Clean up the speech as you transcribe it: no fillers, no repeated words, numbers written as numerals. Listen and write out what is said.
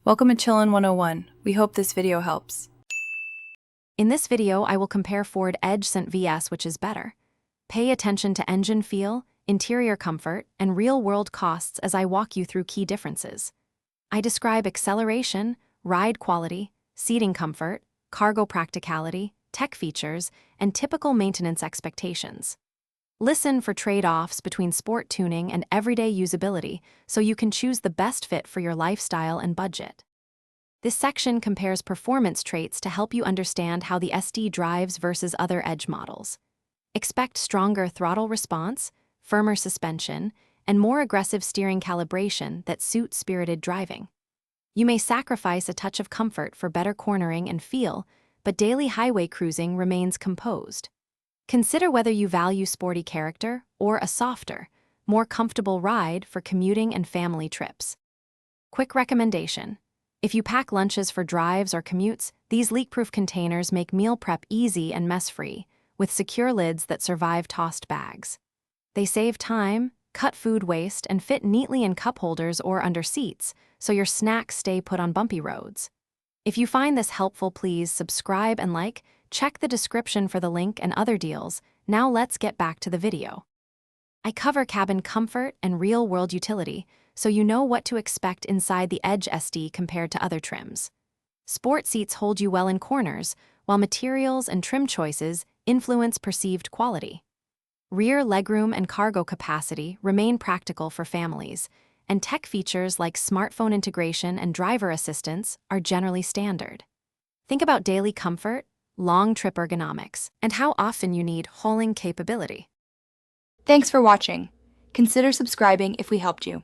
Welcome to Chillin' 101. We hope this video helps. In this video, I will compare Ford Edge Cent vs which is better. Pay attention to engine feel, interior comfort, and real-world costs as I walk you through key differences. I describe acceleration, ride quality, seating comfort, cargo practicality, tech features, and typical maintenance expectations. Listen for trade-offs between sport tuning and everyday usability so you can choose the best fit for your lifestyle and budget. This section compares performance traits to help you understand how the SD drives versus other Edge models. Expect stronger throttle response, firmer suspension, and more aggressive steering calibration that suit spirited driving. You may sacrifice a touch of comfort for better cornering and feel, but daily highway cruising remains composed. Consider whether you value sporty character or a softer, more comfortable ride for commuting and family trips. Quick recommendation: if you pack lunches for drives or commutes, these leak-proof containers make meal prep easy and mess-free, with secure lids that survive tossed bags. They save time, cut food waste, and fit neatly in cup holders or under seats, so your snacks stay put on bumpy roads. If you find this helpful, please subscribe and like. Check the description for the link and other deals. Now let's get back to the video. I cover cabin comfort and real-world utility, so you know what to expect inside the Edge SD compared to other trims. Sport seats hold you well in corners, while materials and trim choices influence perceived quality. Rear legroom and cargo capacity remain practical for families, and tech features like smartphone integration and driver assistance are generally standard. Think about daily comfort, long trip ergonomics, and how often you need hauling capability. Thanks for watching. Consider subscribing if we helped you.